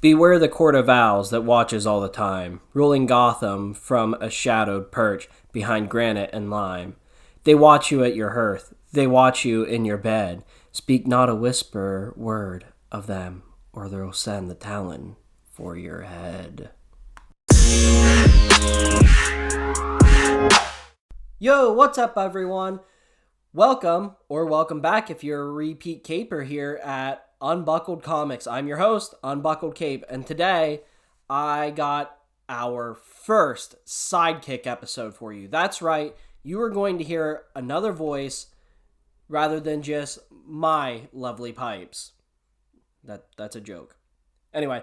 Beware the court of owls that watches all the time, ruling Gotham from a shadowed perch behind granite and lime. They watch you at your hearth, they watch you in your bed. Speak not a whisper word of them, or they'll send the talon for your head. Yo, what's up, everyone? Welcome, or welcome back if you're a repeat caper here at Unbuckled Comics. I'm your host, Unbuckled Cape, and today I got our first sidekick episode for you. That's right, you are going to hear another voice rather than just my lovely pipes. That's a joke. Anyway,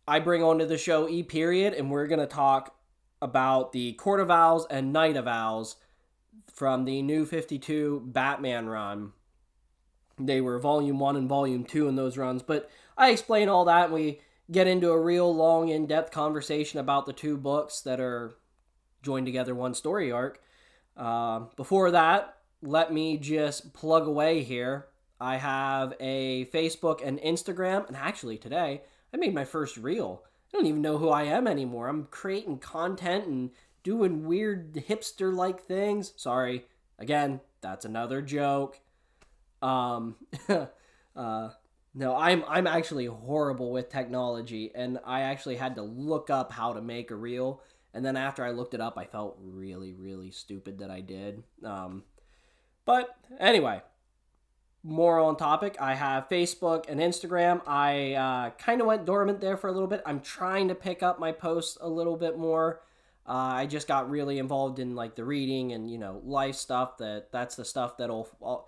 I bring onto the show E Period, and we're going to talk about the Court of Owls and Night of Owls from the New 52 Batman run. They were Volume 1 and Volume 2 in those runs, but I explain all that and we get into a real long, in-depth conversation about the two books that are joined together one story arc. Before that, let me just plug away here. I have a Facebook and Instagram, and actually today, I made my first reel. I don't even know who I am anymore. I'm creating content and doing weird hipster-like things. Sorry, again, that's another joke. No, I'm actually horrible with technology, and I actually had to look up how to make a reel, and then after I looked it up, I felt really, really stupid that I did. But anyway, more on topic. I have Facebook and Instagram. I kind of went dormant there for a little bit. I'm trying to pick up my posts a little bit more. I just got really involved in like the reading and life stuff. That's the stuff that'll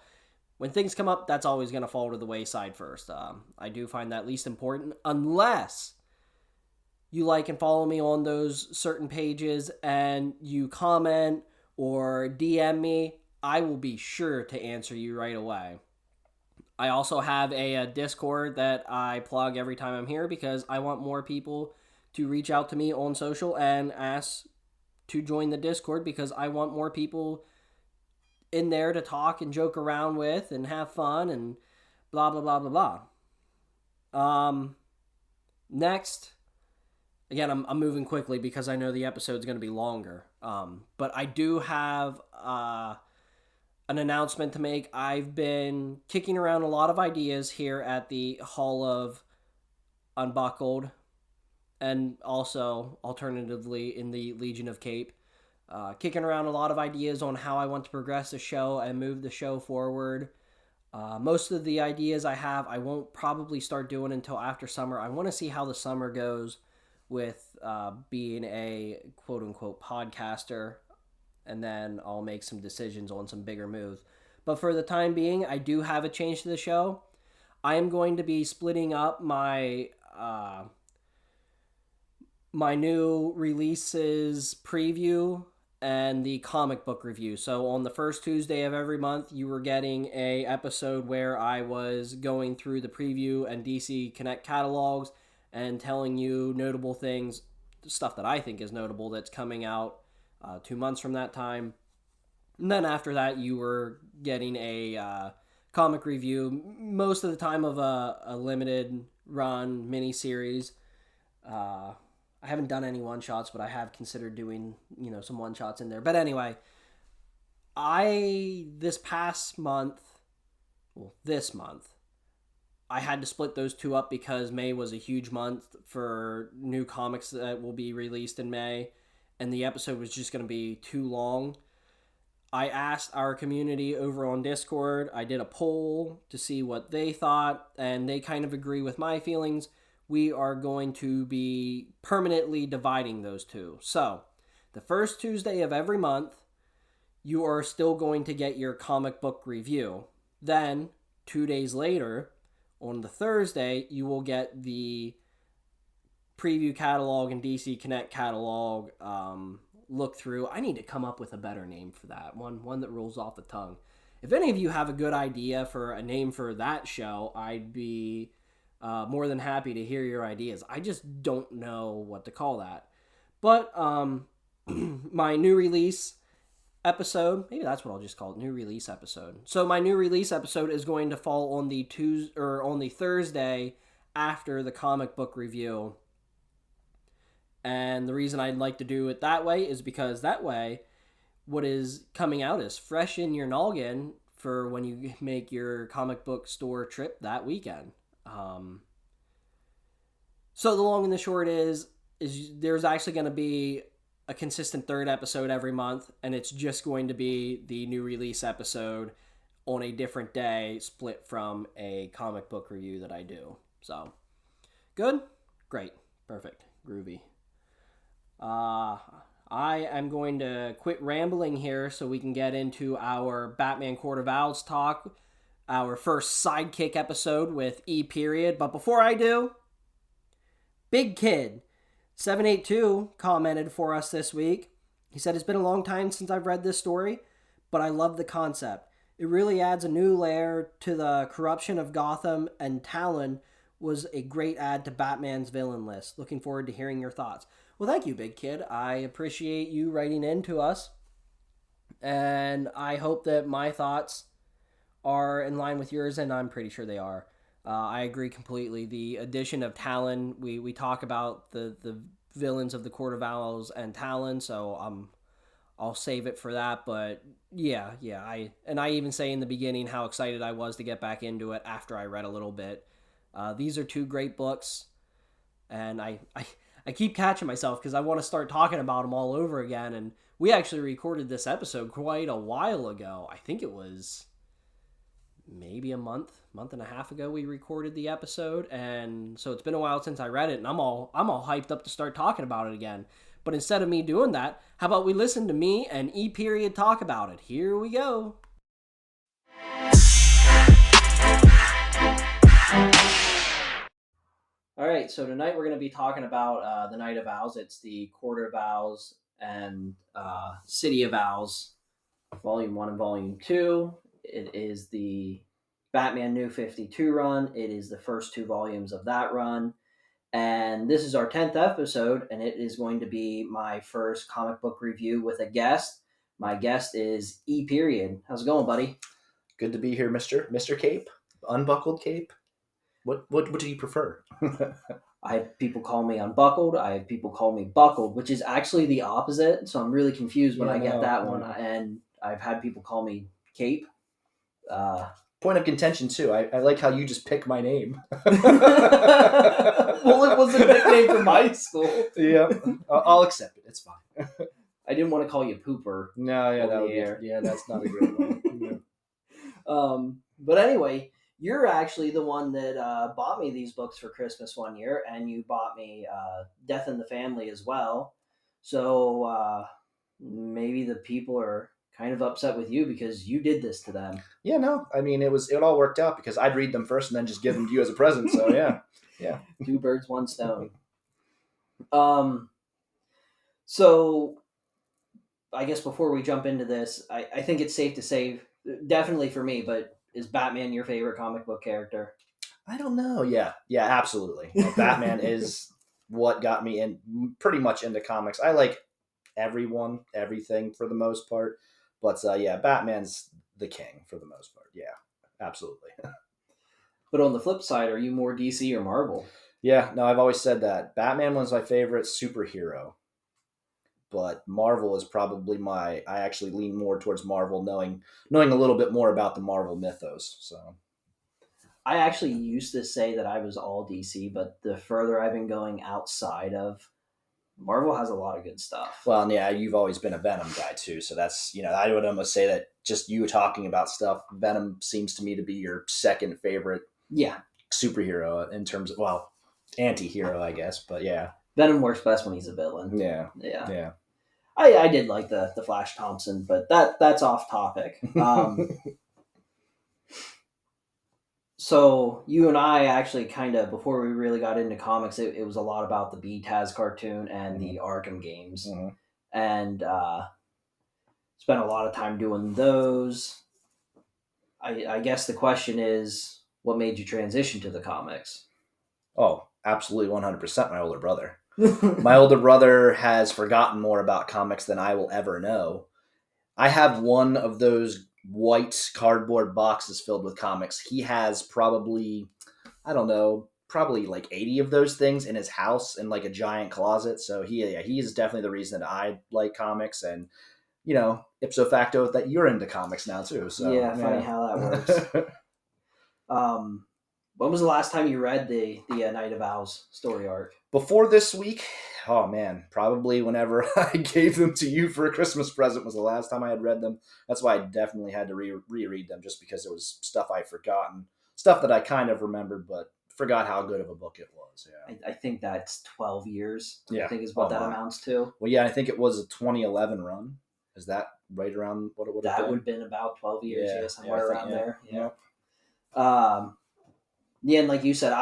when things come up, that's always going to fall to the wayside first. I do find that least important unless you like and follow me on those certain pages and you comment or DM me. I will be sure to answer you right away. I also have a Discord that I plug every time I'm here because I want more people to reach out to me on social and ask to join the Discord because I want more people in there to talk and joke around with and have fun and blah, blah, blah, blah, blah. Next, again, I'm moving quickly because I know the episode's going to be longer. But I do have an announcement to make. I've been kicking around a lot of ideas here at the Hall of Unbuckled and also alternatively in the Legion of Cape. Kicking around a lot of ideas on how I want to progress the show and move the show forward. Most of the ideas I have, I won't probably start doing until after summer. I want to see how the summer goes with being a quote-unquote podcaster, and then I'll make some decisions on some bigger moves. But for the time being, I do have a change to the show. I am going to be splitting up my new releases preview and the comic book review. So on the first Tuesday of every month, you were getting a episode where I was going through the preview and DC Connect catalogs and telling you notable things, stuff that I think is notable that's coming out 2 months from that time. And then after that, you were getting a comic review, most of the time of a limited run miniseries. I haven't done any one-shots, but I have considered doing, some one-shots in there. But anyway, this month, I had to split those two up because May was a huge month for new comics that will be released in May, and the episode was just going to be too long. I asked our community over on Discord. I did a poll to see what they thought, and they kind of agree with my feelings. We are going to be permanently dividing those two. So, the first Tuesday of every month, you are still going to get your comic book review. Then, 2 days later, on the Thursday, you will get the preview catalog and DC Connect catalog look through. I need to come up with a better name for that, one that rolls off the tongue. If any of you have a good idea for a name for that show, I'd be more than happy to hear your ideas. I just don't know what to call that. But my new release episode, maybe that's what I'll just call it, new release episode. So my new release episode is going to fall on the Thursday after the comic book review. And the reason I'd like to do it that way is because that way, what is coming out is fresh in your noggin for when you make your comic book store trip that weekend. So the long and the short is there's actually going to be a consistent third episode every month, and it's just going to be the new release episode on a different day, split from a comic book review that I do. So, good? Great. Perfect. Groovy. I am going to quit rambling here so we can get into our Batman Court of Owls talk, our first sidekick episode with E period. But before I do, Big Kid 782 commented for us this week. He said, it's been a long time since I've read this story, but I love the concept. It really adds a new layer to the corruption of Gotham, and Talon was a great add to Batman's villain list. Looking forward to hearing your thoughts. Well, thank you, Big Kid. I appreciate you writing in to us, and I hope that my thoughts are in line with yours, and I'm pretty sure they are. I agree completely. The addition of Talon, we talk about the villains of the Court of Owls and Talon, so I'll save it for that. But yeah, I even say in the beginning how excited I was to get back into it after I read a little bit. These are two great books, and I keep catching myself because I want to start talking about them all over again. And we actually recorded this episode quite a while ago. I think it was maybe a month and a half ago we recorded the episode, and so it's been a while since I read it, and I'm all hyped up to start talking about it again. But instead of me doing that, how about we listen to me and E period talk about it? Here we go. All right, so tonight we're going to be talking about the Night of Owls. It's the Court of Owls and City of Owls, Volume 1 and Volume 2. It is the Batman New 52 run. It is the first two volumes of that run. And this is our 10th episode, and it is going to be my first comic book review with a guest. My guest is E period. How's it going, buddy? Good to be here, Mr. Cape. Unbuckled Cape. What do you prefer? I have people call me unbuckled. I have people call me buckled, which is actually the opposite. So I'm really confused when I get that one. And I've had people call me Cape. Point of contention, too. I like how you just pick my name. Well, it was a nickname from high school. Yeah, I'll accept it. It's fine. I didn't want to call you Pooper. No, yeah, that would be. Yeah, that's not a great one. Yeah. But anyway, you're actually the one that bought me these books for Christmas one year, and you bought me Death in the Family as well. So maybe the people are kind of upset with you because you did this to them. Yeah, no, I mean it all worked out because I'd read them first and then just give them to you as a present. So yeah. Two birds, one stone. So I guess before we jump into this, I think it's safe to say, definitely for me, but is Batman your favorite comic book character? I don't know. Yeah, absolutely. Batman is what got me in pretty much into comics. I like everything for the most part. But yeah, Batman's the king for the most part. Yeah, absolutely. But on the flip side, are you more DC or Marvel? Yeah, no, I've always said that. Batman was my favorite superhero. But Marvel is probably I actually lean more towards Marvel, knowing a little bit more about the Marvel mythos. So I actually used to say that I was all DC, but the further I've been going outside of Marvel has a lot of good stuff. Well, yeah, you've always been a Venom guy too, so that's, I would almost say that just you talking about stuff, Venom seems to me to be your second favorite superhero in terms of, well, anti-hero, I guess, but yeah. Venom works best when he's a villain. Yeah. I did like the Flash Thompson, but that's off topic. So you and I actually kind of, before we really got into comics, it was a lot about the BTAS cartoon and the Arkham games. Mm-hmm. And spent a lot of time doing those. I guess the question is, what made you transition to the comics? Oh, absolutely 100% my older brother. My older brother has forgotten more about comics than I will ever know. I have one of those white cardboard boxes filled with comics. He has probably, I don't know, probably like 80 of those things in his house in like a giant closet. So he is definitely the reason that I like comics, and ipso facto that you're into comics now too. So yeah, funny how that works. When was the last time you read the Night of Owls story arc? Before this week, oh man, probably whenever I gave them to you for a Christmas present was the last time I had read them. That's why I definitely had to reread them, just because it was stuff I'd forgotten, stuff that I kind of remembered, but forgot how good of a book it was. Yeah, I think that's 12 years. Yeah. I think is what that amounts to. Well, yeah, I think it was a 2011 run. Is that right around what it would have been? That would have been about 12 years, Yeah, somewhere around there. Yeah. Yeah, and like you said,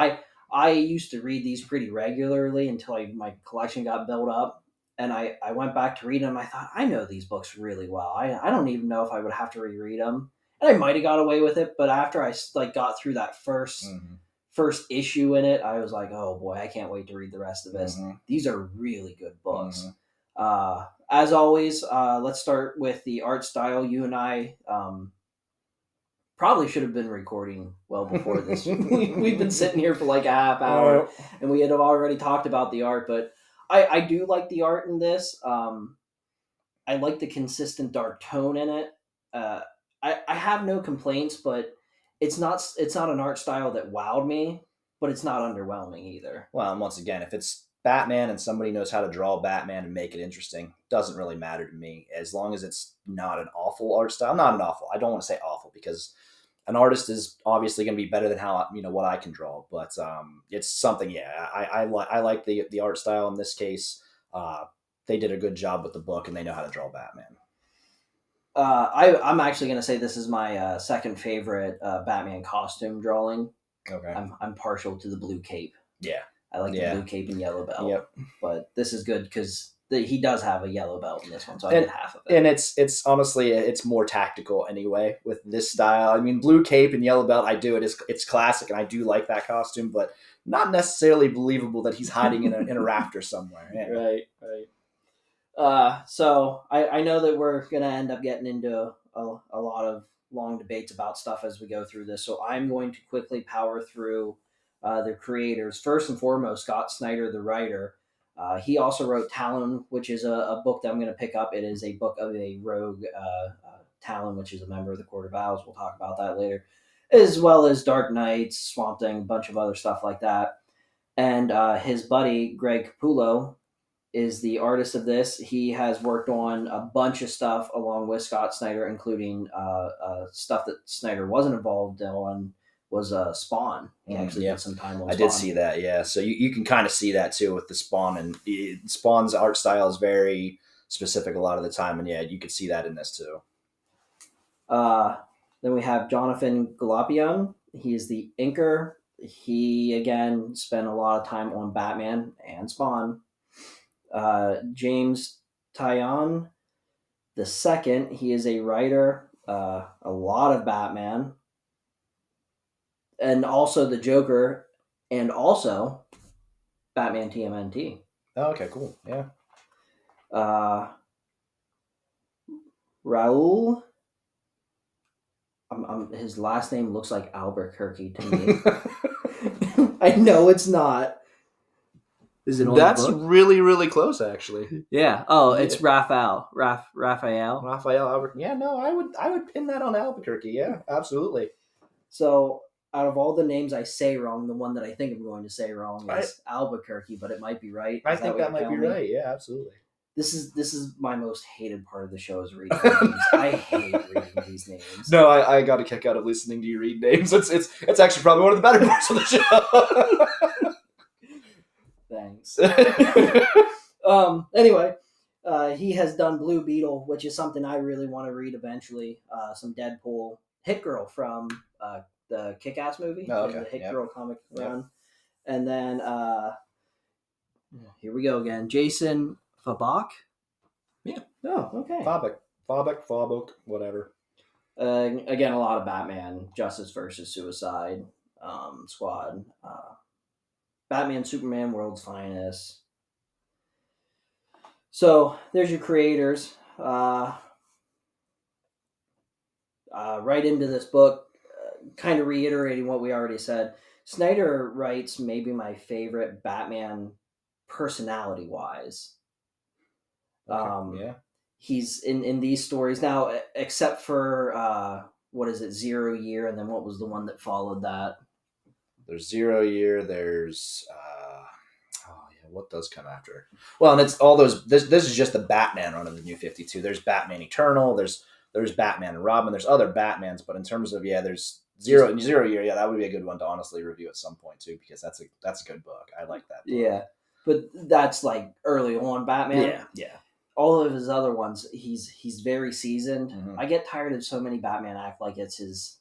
I used to read these pretty regularly until my collection got built up, and I went back to read them. I thought, I know these books really well. I don't even know if I would have to reread them, and I might have got away with it. But after I got through that first issue in it, I was like, oh boy, I can't wait to read the rest of this. These are really good books. As always, let's start with the art style. You and I probably should have been recording well before this. We've been sitting here for like a half hour, and we had already talked about the art, but I do like the art in this. I like the consistent dark tone in it. I have no complaints, but it's not an art style that wowed me, but it's not underwhelming either. Well, and once again, if it's Batman and somebody knows how to draw Batman and make it interesting, doesn't really matter to me, as long as it's not an awful art style. Not an awful. I don't want to say awful, because an artist is obviously going to be better than how what I can draw, but it's something. Yeah, I like the art style in this case. They did a good job with the book, and they know how to draw Batman. I'm actually going to say this is my second favorite Batman costume drawing. Okay, I'm partial to the blue cape. Yeah, I like the blue cape and yellow belt. Yep. But this is good because he does have a yellow belt in this one, so I get half of it. And it's honestly, it's more tactical anyway with this style. I mean, blue cape and yellow belt, it's classic, and I do like that costume, but not necessarily believable that he's hiding in a rafter somewhere. Yeah. Right. So I know that we're going to end up getting into a lot of long debates about stuff as we go through this, so I'm going to quickly power through the creators. First and foremost, Scott Snyder, the writer. He also wrote Talon, which is a book that I'm going to pick up. It is a book of a rogue Talon, which is a member of the Court of Owls. We'll talk about that later. As well as Dark Knights, Swamp Thing, a bunch of other stuff like that. And his buddy, Greg Capullo, is the artist of this. He has worked on a bunch of stuff along with Scott Snyder, including stuff that Snyder wasn't involved on, was Spawn. He actually did some time on Spawn. I did see that, yeah. So you can kind of see that too with the Spawn, and Spawn's art style is very specific a lot of the time, and yeah, you could see that in this too. Then we have Jonathan Galapian. He's the inker. He, again, spent a lot of time on Batman and Spawn. James Tynion the second. He is a writer. A lot of Batman. And also the Joker, and also Batman TMNT. Oh, okay, cool. Yeah. Raul. His last name looks like Albuquerque to me. I know it's not. Is it on That's the book? Really, really close, actually. Yeah. Oh, it's Raphael. Raphael. Albuquerque. Yeah, no, I would pin that on Albuquerque. Yeah, absolutely. So, out of all the names I say wrong, the one that I think I'm going to say wrong is Albuquerque, but it might be right. I think that might be right. Yeah, absolutely. This is my most hated part of the show, is reading names. I hate reading these names. No, I got a kick out of listening to you read names. It's actually probably one of the better parts of the show. Thanks. Anyway, he has done Blue Beetle, which is something I really want to read eventually. Some Deadpool. Hit Girl from the Kick-Ass movie. Oh, okay. The Hit Girl comic run. And then here we go again. Jason Fabok? Yeah. Oh, okay. Fabok, whatever. Again, a lot of Batman, Justice versus Suicide Squad. Batman, Superman, World's Finest. So, there's your creators. Right into this book, kind of reiterating what we already said. Snyder writes maybe my favorite Batman personality wise. Okay. Yeah. He's in these stories now, except for what is it, 0 Year, and then what was the one that followed that? There's 0 Year. There's oh yeah, what does come after? Well, and it's all those. This is just the Batman run of the New 52. There's Batman Eternal. There's Batman and Robin. There's other Batmans, but in terms of there's 0 Year. Yeah, that would be a good one to honestly review at some point too, because that's a good book. I like that book. Yeah, but that's like early on Batman. Yeah, yeah. All of his other ones, he's very seasoned. Mhm. I get tired of so many Batman act like it's his,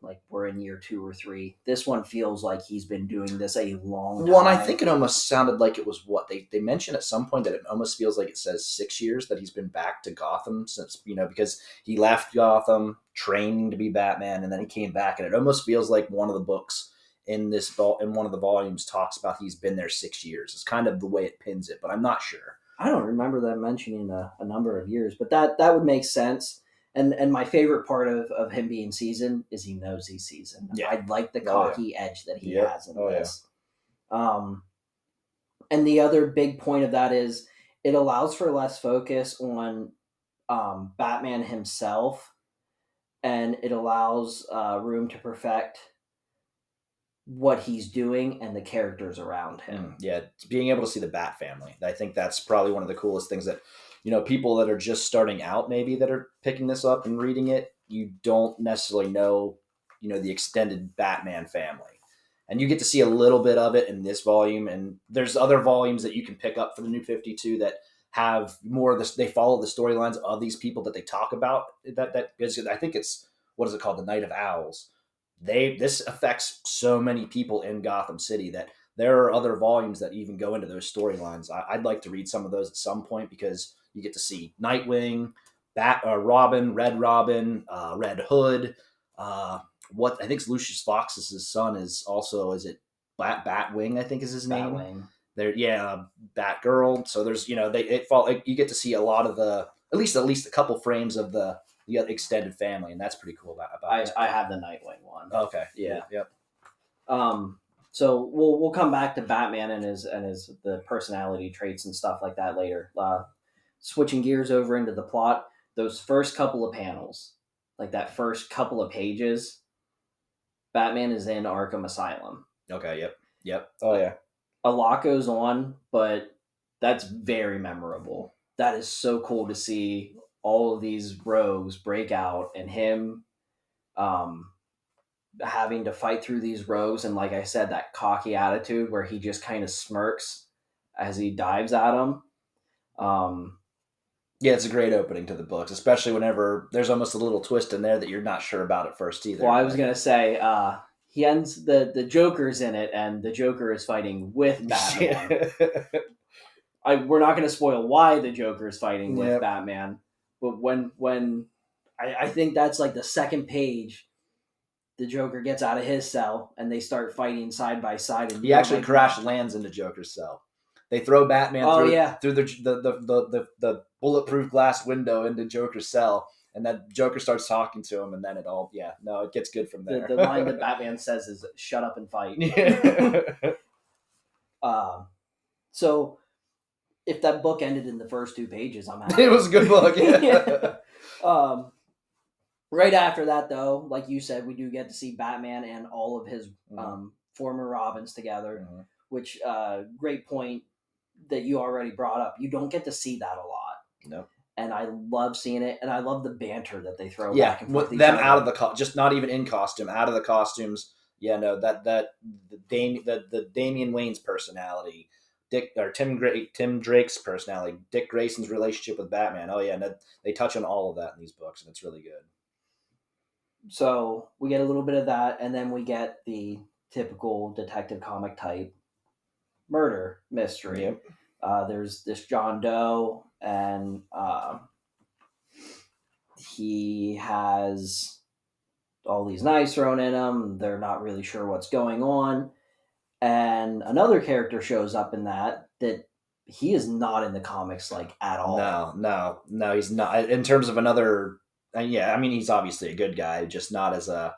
like we're in year 2 or 3. This one feels like he's been doing this a long time. Well, and I think it almost sounded like it was what they mentioned at some point, that it almost feels like it says 6 years that he's been back to Gotham since, because he left Gotham training to be Batman, and then he came back, and it almost feels like one of the books in one of the volumes talks about he's been there 6 years. It's kind of the way it pins it, but I'm not sure. I don't remember them mentioning a number of years, but that would make sense. And my favorite part of him being seasoned is he knows he's seasoned. Yeah. I like the cocky edge that he has in Oh, this. And the other big point of that is it allows for less focus on Batman himself, and it allows room to perfect what he's doing and the characters around him. Yeah, being able to see the Bat family. I think that's probably one of the coolest things that, people that are just starting out, maybe, that are picking this up and reading it, you don't necessarily know, the extended Batman family. And you get to see a little bit of it in this volume. And there's other volumes that you can pick up for the New 52 that have more of this. They follow the storylines of these people that they talk about. That because I think it's, what is it called? The Night of Owls. This affects so many people in Gotham City that there are other volumes that even go into those storylines. I'd like to read some of those at some point, because you get to see Nightwing, Robin, Red Hood. What I think is Lucius Fox's son is also, is it Batwing? I think is his name. Batwing. There, Batgirl. So there's you get to see a lot of the at least a couple frames of the extended family, and that's pretty cool about I have the Nightwing one. Okay. Yeah. Yep. So we'll come back to Batman and his the personality traits and stuff like that later. Switching gears over into the plot, those first couple of panels, like that first couple of pages, Batman is in Arkham Asylum. Okay. Yep. Oh yeah. A lot goes on, but that's very memorable. That is so cool to see all of these rogues break out, and him having to fight through these rogues, and like I said, that cocky attitude where he just kind of smirks as he dives at them. Yeah, it's a great opening to the books, especially whenever there's almost a little twist in there that you're not sure about at first either. Well, I was gonna say he ends the Joker's in it, and the Joker is fighting with Batman. We're not going to spoil why the Joker is fighting with Batman, but when I think that's like the second page, the Joker gets out of his cell and they start fighting side by side. And he actually lands into Joker's cell. They throw Batman through the bulletproof glass window into Joker's cell, and then Joker starts talking to him, and then it gets good from there. The line that Batman says is "Shut up and fight." So if that book ended in the first 2 pages, I'm happy. It was a good book. Yeah. Right after that, though, like you said, we do get to see Batman and all of his former Robins together, which great point that you already brought up. You don't get to see that a lot. No. And I love seeing it, and I love the banter that they throw back and forth. With them out of the just not even in costume, out of the costumes. Yeah, no, the Damian Wayne's personality, Tim Drake's personality, Dick Grayson's relationship with Batman. Oh yeah, no, they touch on all of that in these books, and it's really good. So we get a little bit of that, and then we get the typical detective comic type murder mystery. Yep. There's this John Doe, and he has all these knives thrown in him. They're not really sure what's going on. And another character shows up in that he is not in the comics like at all. No, he's not. In terms of another, yeah, I mean, he's obviously a good guy, just not as a,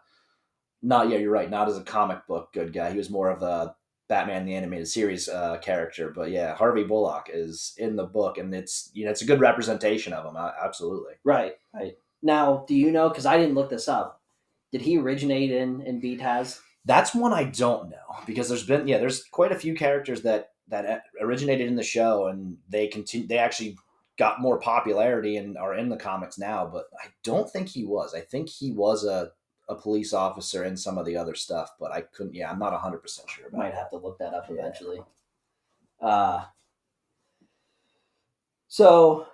Not yeah, you're right. Not as a comic book good guy. He was more of a Batman the animated series character. But yeah, Harvey Bullock is in the book, and it's a good representation of him. Absolutely. Right. Right. Now, do you know? Because I didn't look this up. Did he originate in BTAS? That's one I don't know because there's quite a few characters that originated in the show and they actually got more popularity and are in the comics now, but I don't think he was. I think he was a police officer in some of the other stuff, but I couldn't I'm not 100% sure about Might have to look that up eventually. Uh, so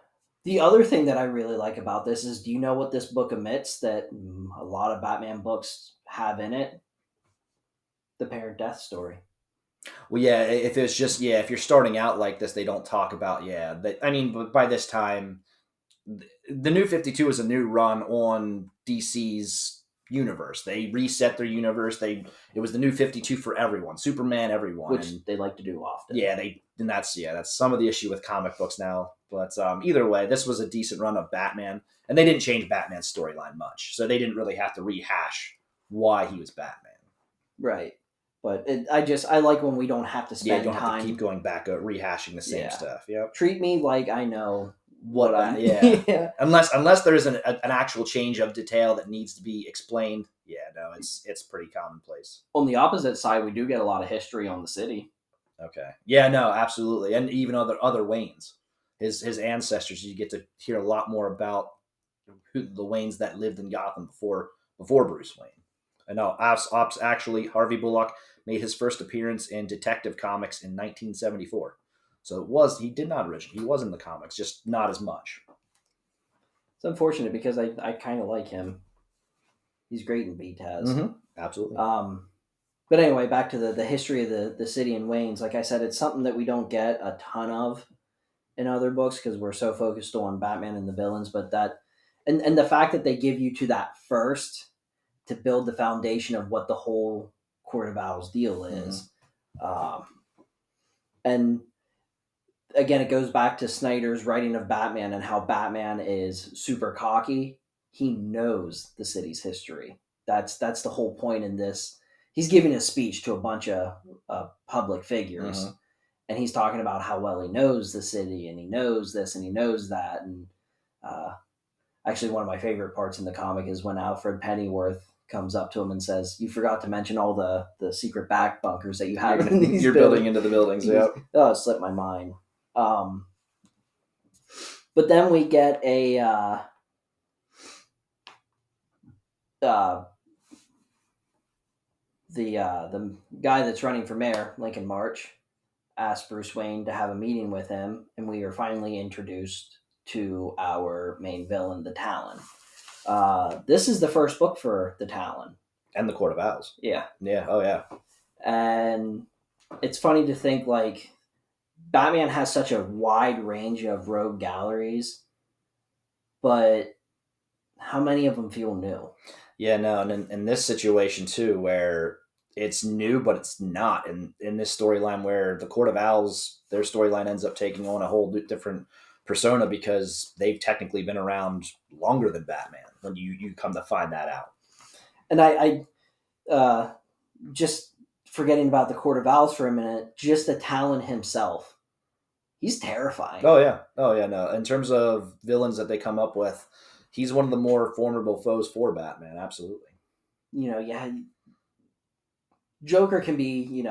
the other thing that I really like about this is, do you know what this book omits that a lot of Batman books have in it? The parent death story. Well, yeah, if it's just if you're starting out like this, they don't talk about but by this time, the New 52 is a new run on DC's universe. They reset their universe. It was the New 52 for everyone, Superman, everyone, which they like to do often. Yeah, that's some of the issue with comic books now. But either way, this was a decent run of Batman, and they didn't change Batman's storyline much, so they didn't really have to rehash why he was Batman. Right. But I like when we don't have to spend you don't time have to keep going back rehashing the same stuff. Yeah. Treat me like I know what yeah. Unless there's an actual change of detail that needs to be explained. Yeah, no, it's pretty commonplace. On the opposite side, we do get a lot of history on the city. Okay. Yeah, no, absolutely. And even other Waynes. His ancestors, you get to hear a lot more about the Waynes that lived in Gotham before Bruce Wayne. I know. Actually, Harvey Bullock made his first appearance in Detective Comics in 1974. So he did not originally. He was in the comics, just not as much. It's unfortunate because I kind of like him. He's great in BTAS. Mm-hmm. Absolutely. But anyway, back to the history of the city and Waynes. Like I said, it's something that we don't get a ton of in other books because we're so focused on Batman and the villains. But and the fact that they give you to that first to build the foundation of what the whole Court of Owls deal is. Mm-hmm. And again, it goes back to Snyder's writing of Batman and how Batman is super cocky. He knows the city's history. That's the whole point in this. He's giving a speech to a bunch of public figures, mm-hmm. and he's talking about how well he knows the city, and he knows this, and he knows that. And actually, one of my favorite parts in the comic is when Alfred Pennyworth comes up to him and says, "You forgot to mention all the secret back bunkers that you have in these You're building into the buildings." Yeah. Oh, it slipped my mind. But then we get the guy that's running for mayor, Lincoln March, asked Bruce Wayne to have a meeting with him, and we are finally introduced to our main villain, the Talon. This is the first book for the Talon. And the Court of Owls. Yeah. Yeah, oh yeah. And it's funny to think, like, Batman has such a wide range of rogue galleries, but how many of them feel new? Yeah, no, and in this situation too, where it's new, but it's not. In this storyline where the Court of Owls, their storyline ends up taking on a whole different persona because they've technically been around longer than Batman when you come to find that out. And I just forgetting about the Court of Owls for a minute, just the Talon himself. He's terrifying. Oh yeah, no. In terms of villains that they come up with, he's one of the more formidable foes for Batman, absolutely. Joker can be,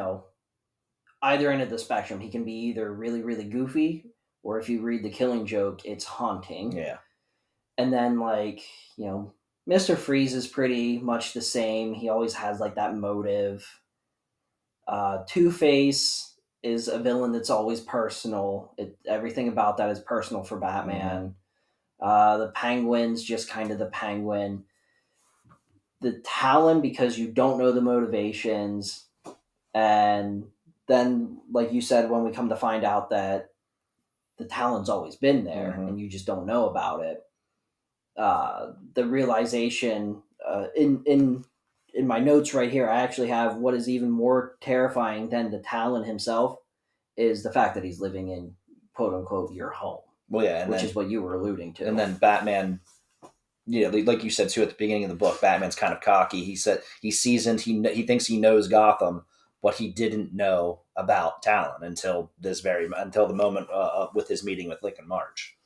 either end of the spectrum. He can be either really, really goofy, or if you read The Killing Joke, it's haunting. Yeah. And then, Mr. Freeze is pretty much the same. He always has, that motive. Two-Face is a villain that's always personal. Everything about that is personal for Batman. Mm-hmm. The Penguin's just kind of the Penguin. The Talon, because you don't know the motivations. And then, like you said, when we come to find out that the Talon's always been there, mm-hmm. and you just don't know about it. The realization in my notes right here, I actually have what is even more terrifying than the Talon himself is the fact that he's living in quote unquote your home. Well, yeah, which is what you were alluding to. And then Batman yeah, like you said too at the beginning of the book, Batman's kind of cocky. He said he's seasoned. He thinks he knows Gotham, but he didn't know about Talon until the moment with his meeting with Lincoln March.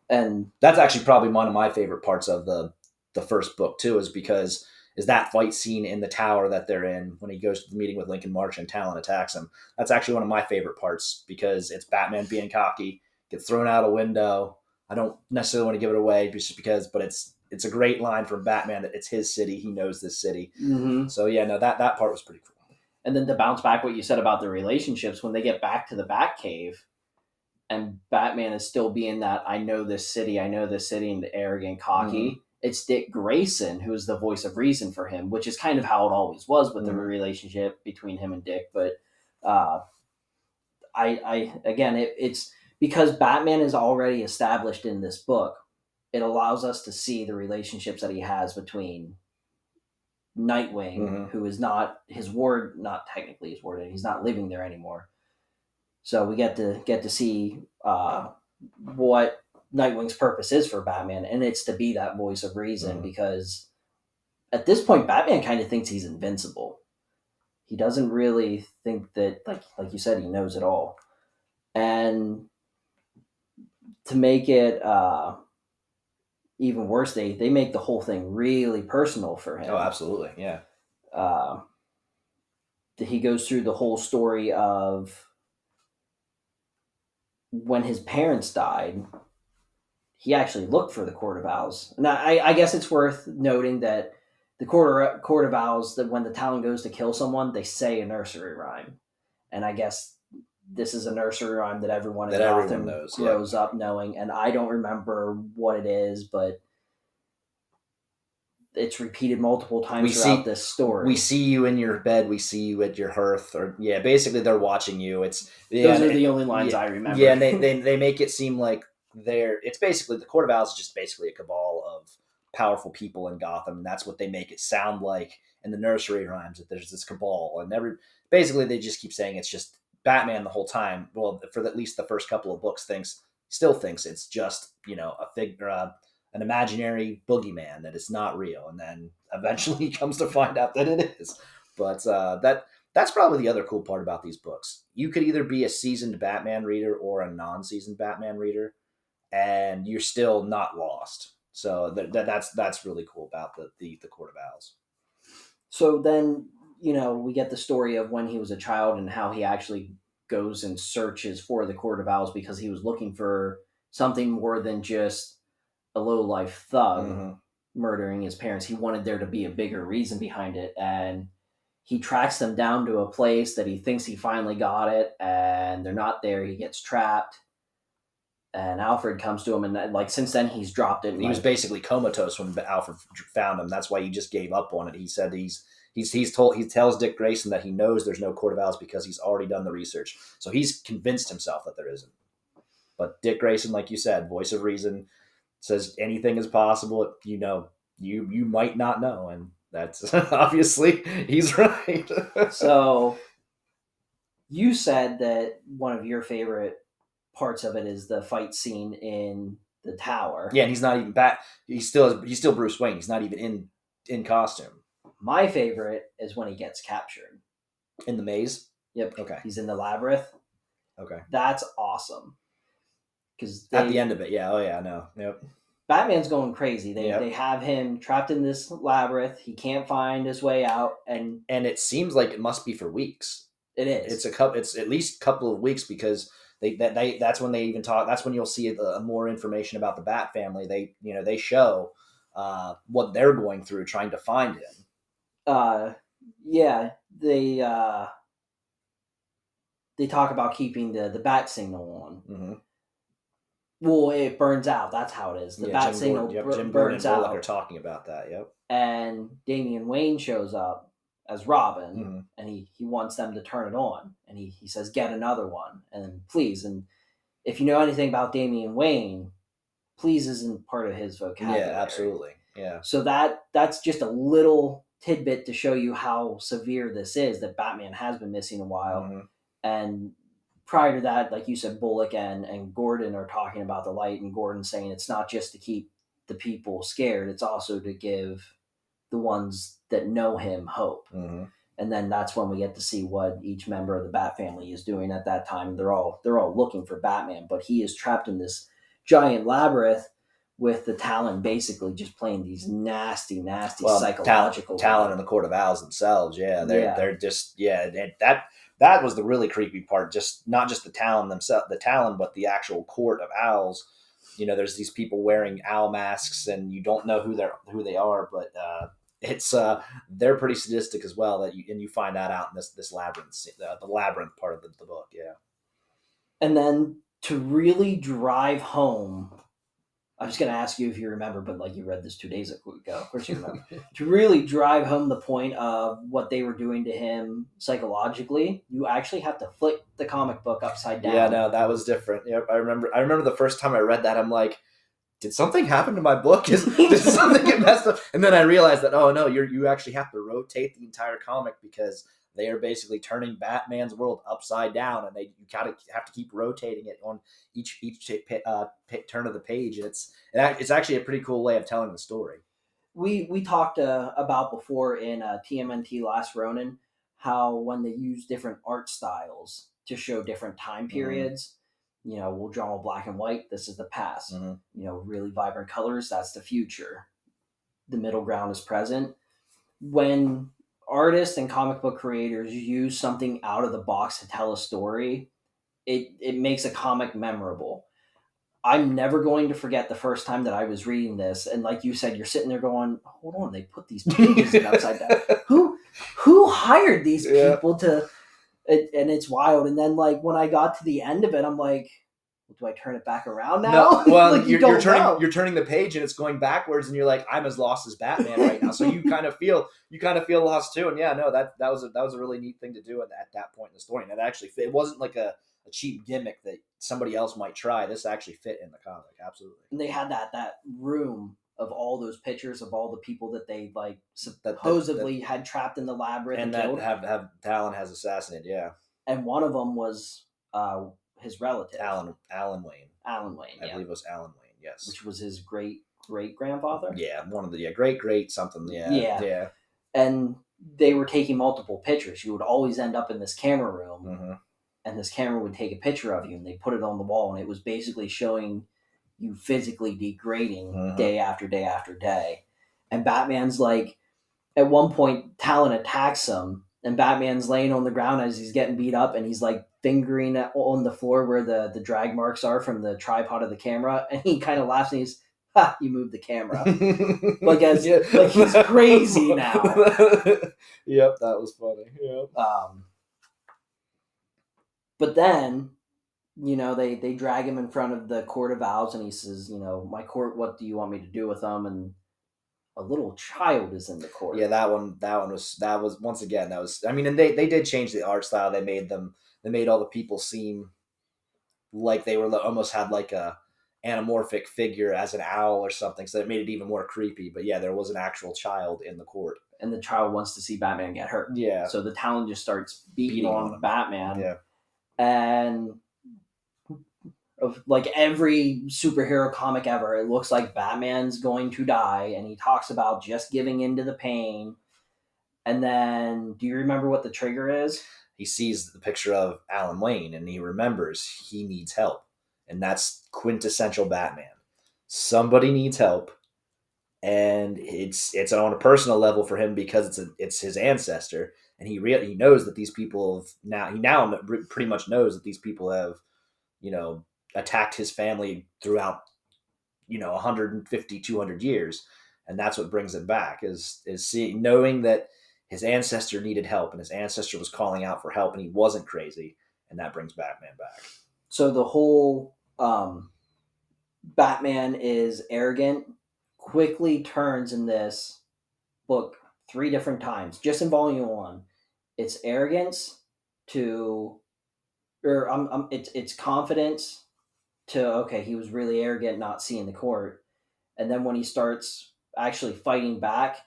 And that's actually probably one of my favorite parts of the first book too, is that fight scene in the tower that they're in when he goes to the meeting with Lincoln March and Talon attacks him. That's actually one of my favorite parts because it's Batman being cocky, gets thrown out a window. I don't necessarily want to give it away just because, but it's a great line from Batman that it's his city. He knows this city. Mm-hmm. So yeah, no, that part was pretty cool. And then to bounce back what you said about the relationships, when they get back to the Batcave, and Batman is still being that I know this city, and the arrogant, cocky. Mm-hmm. It's Dick Grayson who is the voice of reason for him, which is kind of how it always was with the relationship between him and Dick. But it's because Batman is already established in this book. It allows us to see the relationships that he has between Nightwing, who is not his ward, not technically his ward, and he's not living there anymore. So we get to see what Nightwing's purpose is for Batman, and it's to be that voice of reason. Because at this point, Batman kind of thinks he's invincible. He doesn't really think that, like you said, he knows it all. And to make it even worse, they make the whole thing really personal for him. Oh, absolutely, yeah. He goes through the whole story of when his parents died. He actually looked for the Court of Owls. Now, I guess it's worth noting that the Court of Owls, that when the Talon goes to kill someone, they say a nursery rhyme. And I guess this is a nursery rhyme that everyone in Gotham grows up knowing. And I don't remember what it is, but it's repeated multiple times throughout this story. We see you in your bed. We see you at your hearth. Or basically they're watching you. Those are the only lines I remember. Yeah, and they make it seem like it's basically the Court of Owls is just basically a cabal of powerful people in Gotham, and that's what they make it sound like in the nursery rhymes, that there's this cabal, and basically they just keep saying it's just Batman the whole time. Well, for at least the first couple of books, still thinks it's just a figure, an imaginary boogeyman, that it's not real, and then eventually he comes to find out that it is. But that's probably the other cool part about these books. You could either be a seasoned Batman reader or a non-seasoned Batman reader, and you're still not lost. So that's really cool about the Court of Owls. So then, we get the story of when he was a child and how he actually goes and searches for the Court of Owls because he was looking for something more than just a low-life thug murdering his parents. He wanted there to be a bigger reason behind it, and he tracks them down to a place that he thinks he finally got it, and they're not there. He gets trapped. And Alfred comes to him, and since then he's dropped it. He was basically comatose when Alfred found him. That's why he just gave up on it. He said he tells Dick Grayson that he knows there's no Court of Owls because he's already done the research. So he's convinced himself that there isn't. But Dick Grayson, like you said, voice of reason, says anything is possible. You might not know, and that's obviously he's right. So you said that one of your favorite parts of it is the fight scene in the tower. Yeah, and he's not even back. He's still Bruce Wayne. He's not even in costume. My favorite is when he gets captured in the maze. Yep. Okay. He's in the labyrinth. Okay. That's awesome. Because at the end of it, yeah. Oh yeah, no. Yep. Batman's going crazy. They have him trapped in this labyrinth. He can't find his way out, and it seems like it must be for weeks. It is. It's at least a couple of weeks because that's when they even talk. That's when you'll see more information about the Bat family. They show what they're going through trying to find him. Yeah, they talk about keeping the bat signal on. Mm-hmm. Well, it burns out. That's how it is. The bat signal Jim Gordon and Bullock are talking about that. Yep. And Damian Wayne shows up as Robin, and he wants them to turn it on, and he says, "Get another one, and please." And if you know anything about Damian Wayne, please isn't part of his vocabulary. Yeah, absolutely. Yeah. So that's just a little tidbit to show you how severe this is, that Batman has been missing a while. And prior to that, like you said, Bullock and Gordon are talking about the light, and Gordon saying it's not just to keep the people scared. It's also to give the ones that know him hope. Mm-hmm. And then that's when we get to see what each member of the Bat family is doing at that time. They're all looking for Batman, but he is trapped in this giant labyrinth with the Talon basically just playing these nasty psychological Talon and the Court of Owls themselves. Yeah, they're just that was the really creepy part. Just not just the Talon themselves, the Talon, but the actual Court of Owls. You know, there's these people wearing owl masks, and you don't know who they are, but it's they're pretty sadistic as well. You find that out in this labyrinth, the labyrinth part of the book. Yeah, and then to really drive home. I was going to ask you if you remember, but like you read this 2 days ago. Of course you remember. To really drive home the point of what they were doing to him psychologically, you actually have to flip the comic book upside down. Yeah, no, that was different. Yep, I remember the first time I read that, I'm like, did something happen to my book? Did something get messed up? And then I realized that, oh no, you actually have to rotate the entire comic because they are basically turning Batman's world upside down, and you have to keep rotating it on each turn of the page. And it's actually a pretty cool way of telling the story. We talked about before in TMNT Last Ronin how when they use different art styles to show different time periods, you know, we'll draw black and white. This is the past. Mm-hmm. You know, really vibrant colors. That's the future. The middle ground is present. When artists and comic book creators use something out of the box to tell a story, it makes a comic memorable. I'm never going to forget the first time that I was reading this, and like you said, you're sitting there going, hold on, they put these pages upside down. Who hired these people to and it's wild. And then like when I got to the end of it, I'm like, do I turn it back around now? No, well, like, you're turning the page and it's going backwards, and you're like, I'm as lost as Batman right now. So you kind of feel lost too. And yeah, no, that was a really neat thing to do at that point in the story. And it wasn't like a cheap gimmick that somebody else might try. This actually fit in the comic, absolutely. And they had that room of all those pictures of all the people that they like supposedly had trapped in the labyrinth and that have Talon has assassinated. Yeah, and one of them was his relative, Alan Wayne. Alan Wayne, I believe it was Alan Wayne. Yes, which was his great grandfather. Yeah, one of the great something. Yeah. And they were taking multiple pictures. You would always end up in this camera room. Mm-hmm. And this camera would take a picture of you, and they put it on the wall, and it was basically showing you physically degrading day after day after day. And Batman's like, at one point, Talon attacks him, and Batman's laying on the ground as he's getting beat up, and he's like fingering on the floor where the drag marks are from the tripod of the camera, and he kind of laughs, and he's, ha, you moved the camera. like he's crazy now. Yep, that was funny. Yep. But then, you know, they drag him in front of the Court of Owls, and he says, you know, my court, what do you want me to do with them? And a little child is in the court. Yeah, that one was once again, that was, I mean, and they did change the art style. They made all the people seem like they were almost had like a anamorphic figure as an owl or something, so it made it even more creepy. But yeah, there was an actual child in the court. And the child wants to see Batman get hurt. Yeah. So the Talon just starts beating on Batman. Yeah. And of like every superhero comic ever, it looks like Batman's going to die, and he talks about just giving into the pain. And then, do you remember what the trigger is? He sees the picture of Alan Wayne, and he remembers he needs help. And that's quintessential Batman. Somebody needs help, and it's on a personal level for him because it's his ancestor. And he knows that these people he now pretty much knows that these people have, you know, attacked his family throughout, you know, 150, 200 years. And that's what brings it back is knowing that his ancestor needed help, and his ancestor was calling out for help, and he wasn't crazy. And that brings Batman back. So the whole Batman is arrogant quickly turns in this book 3 different times, just in volume 1. It's arrogance to, or it's confidence to, okay, he was really arrogant not seeing the court. And then when he starts actually fighting back,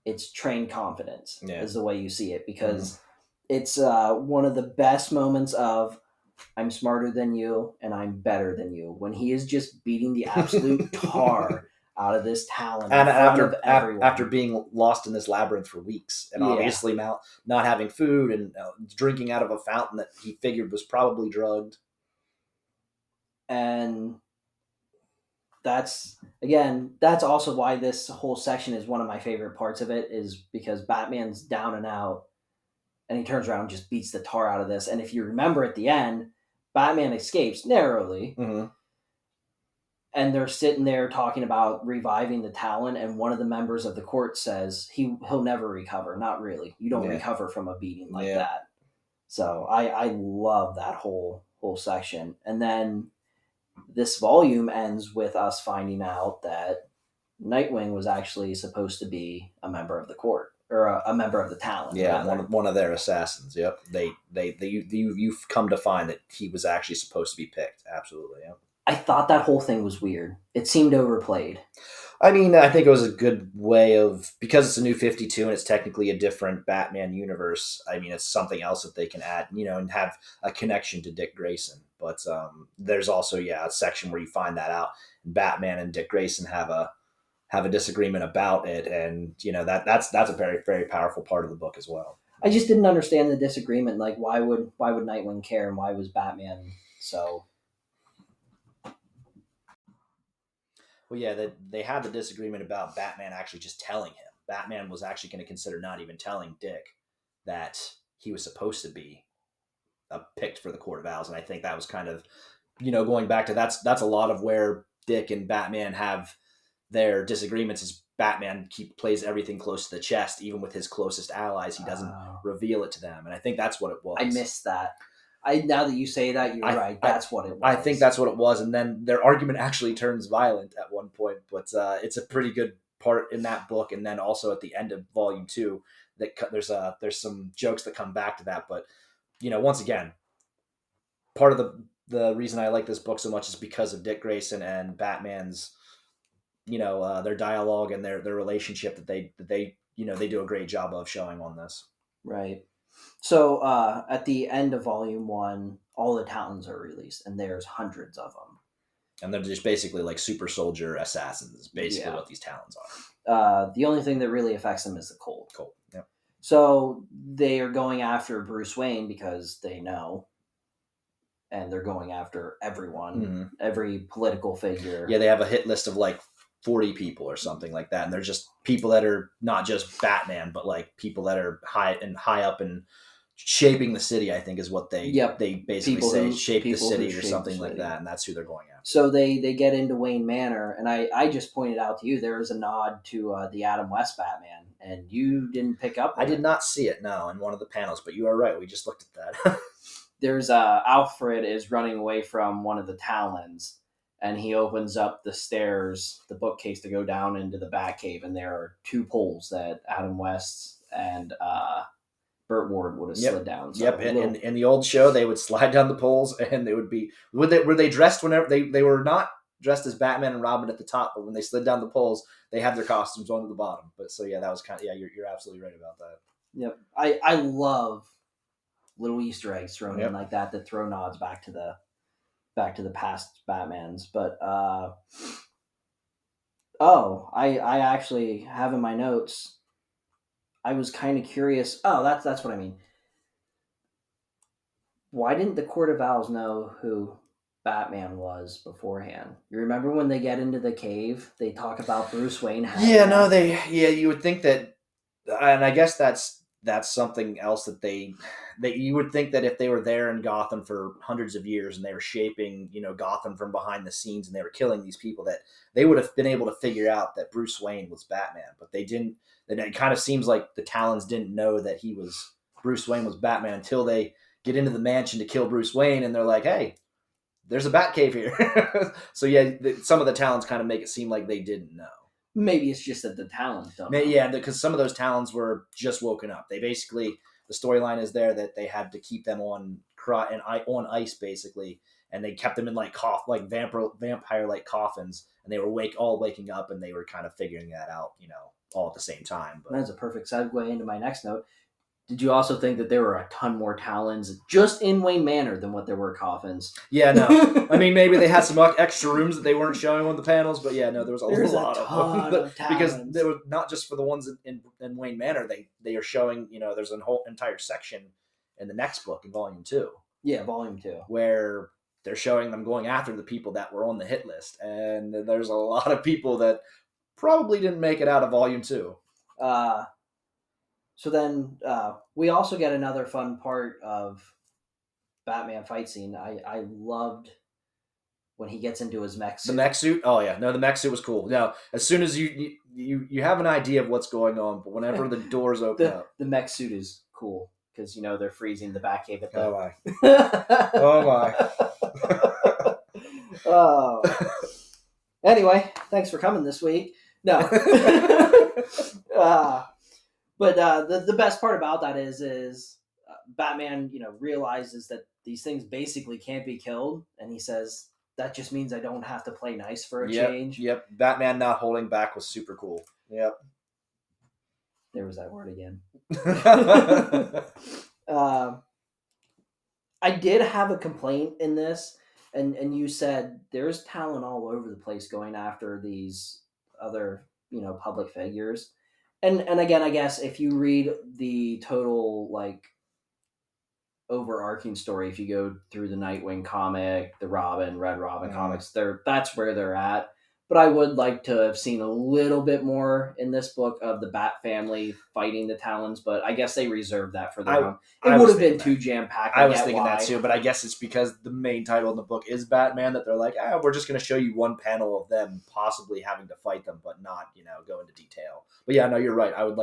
it's trained confidence is the way you see it, because it's one of the best moments of I'm smarter than you and I'm better than you. When he is just beating the absolute tar out of this Talon And in front of everyone. after being lost in this labyrinth for weeks, and obviously not having food and drinking out of a fountain that he figured was probably drugged. And that's also why this whole section is one of my favorite parts of it, is because Batman's down and out, and he turns around and just beats the tar out of this. And if you remember at the end, Batman escapes narrowly. Mm-hmm. And they're sitting there talking about reviving the Talon, and one of the members of the court says he'll never recover. Not really. You don't recover from a beating like that. So I love that whole section. And then this volume ends with us finding out that Nightwing was actually supposed to be a member of the court, or a member of the Talon. Yeah, one of their assassins. Yep. You've come to find that he was actually supposed to be picked. Absolutely. Yep. I thought that whole thing was weird. It seemed overplayed. I mean, I think it was a good way of, because it's a new 52 and it's technically a different Batman universe. I mean, it's something else that they can add, and have a connection to Dick Grayson. But there's also, a section where you find that out. Batman and Dick Grayson have a disagreement about it, and that's a very, very powerful part of the book as well. I just didn't understand the disagreement. Like, why would Nightwing care, and why was Batman so? Well, yeah, they had the disagreement about Batman actually just telling him. Batman was actually going to consider not even telling Dick that he was supposed to be picked for the Court of Owls, and I think that was kind of, going back to that's a lot of where Dick and Batman have their disagreements. Is Batman plays everything close to the chest, even with his closest allies. He doesn't reveal it to them, and I think that's what it was. I missed that. Now that you say that, you're right. That's what it was. I think that's what it was, and then their argument actually turns violent at one point. But it's a pretty good part in that book, and then also at the end of Volume 2, that there's some jokes that come back to that. But once again, part of the reason I like this book so much is because of Dick Grayson and Batman's, their dialogue and their relationship that they do a great job of showing on this. Right. So at the end of Volume 1, all the Talons are released, and there's hundreds of them. And they're just basically like super soldier assassins, basically what these Talons are. The only thing that really affects them is the cold. Cold, yeah. So they are going after Bruce Wayne because they know, and they're going after everyone, every political figure. Yeah, they have a hit list of like 40 people or something like that, and they're just people that are not just Batman, but like people that are high up and shaping the city. I think is what they basically people say, shape the city or something like that, and that's who they're going after. So they get into Wayne Manor, and I just pointed out to you there was a nod to the Adam West Batman, and you didn't pick up on I did not see it, no, in one of the panels, but you are right. We just looked at that. There's Alfred is running away from one of the Talons, and he opens up the stairs, the bookcase, to go down into the Batcave, and there are two poles that Adam West and Burt Ward would have slid down. So in the old show, they would slide down the poles, and they would be were they dressed whenever they were not dressed as Batman and Robin at the top, but when they slid down the poles, they had their costumes on to the bottom. But so that was kind of you're absolutely right about that. Yep, I love little Easter eggs thrown in like that throw nods back to the past Batmans. But I actually have in my notes, I was kind of curious. Oh, that's what I mean. Why didn't the Court of Owls know who Batman was beforehand? You remember when they get into the cave, they talk about Bruce Wayne. You would think that, and I guess that's something else that you would think that if they were there in Gotham for hundreds of years and they were shaping, Gotham from behind the scenes and they were killing these people, that they would have been able to figure out that Bruce Wayne was Batman, but they didn't. And it kind of seems like the Talons didn't know that Bruce Wayne was Batman until they get into the mansion to kill Bruce Wayne, and they're like, hey, there's a Batcave here. So some of the Talons kind of make it seem like they didn't know. Maybe it's just that the Talons don't know. Yeah, because some of those Talons were just woken up. They basically, the storyline is there that they had to keep them on ice, basically, and they kept them in like vampire-like coffins, and they were all waking up, and they were kind of figuring that out, all at the same time. But that's a perfect segue into my next note. Did you also think that there were a ton more Talons just in Wayne Manor than what there were coffins? Yeah, no. I mean, maybe they had some extra rooms that they weren't showing on the panels, but yeah, no, there was There's lot a of them. ton of Because Talons. they were not just for the ones in Wayne Manor. They are showing, there's a whole entire section in the next book in Volume 2. Yeah, Volume 2. Where they're showing them going after the people that were on the hit list. And there's a lot of people that probably didn't make it out of Volume 2. So then we also get another fun part of Batman fight scene. I loved when he gets into his mech suit. The mech suit? Oh, yeah. No, the mech suit was cool. No, as soon as you have an idea of what's going on, but whenever the doors open up. The mech suit is cool because, they're freezing the Batcave at the... Oh, my. Oh, my. Anyway, thanks for coming this week. No. But the best part about that is Batman, realizes that these things basically can't be killed, and he says that just means I don't have to play nice for a change. Yep. Batman not holding back was super cool. Yep. There was that word again. I did have a complaint in this, and you said there's Talon all over the place going after these other public figures. And again, I guess if you read the total overarching story, if you go through the Nightwing comic, the Red Robin comics, that's where they're at. But I would like to have seen a little bit more in this book of the Bat family fighting the Talons, but I guess they reserved that for their own. It would have been too jam-packed. I was thinking that too, but I guess it's because the main title in the book is Batman that they're like, we're just going to show you one panel of them possibly having to fight them, but not, go into detail. But yeah, no, you're right. I would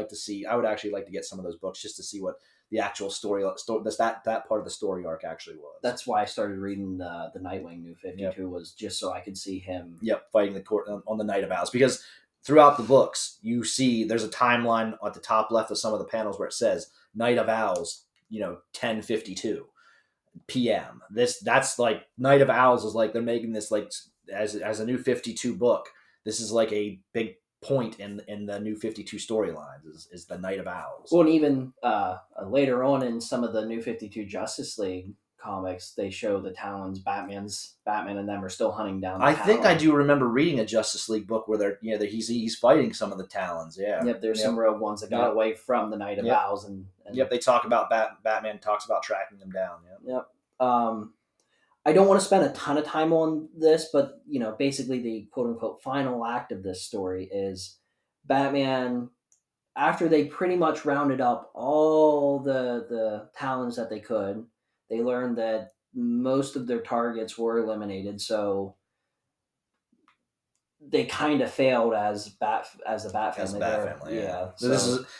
actually like to get some of those books just to see what the actual story that part of the story arc actually was. That's why I started reading the Nightwing New 52 was just so I could see him. Yep, fighting the court on the Night of Owls, because throughout the books you see there's a timeline at the top left of some of the panels where it says Night of Owls, 10:52 p.m. That's like Night of Owls is like they're making this like as a New 52 book. This is like a big point in the New 52 storylines is the Night of Owls. Well, and even later on in some of the New 52 Justice League comics, they show the Talons, Batman and them are still hunting down the Talons. Think I do remember reading a Justice League book where he's fighting some of the Talons. Yeah. Yep, there's some rogue ones that got away from the Night of Owls and they talk about Batman talks about tracking them down. Yep. I don't want to spend a ton of time on this, but basically the quote unquote final act of this story is Batman, after they pretty much rounded up all the Talons that they could, they learned that most of their targets were eliminated, so they kind of failed as the Bat family. Yeah. So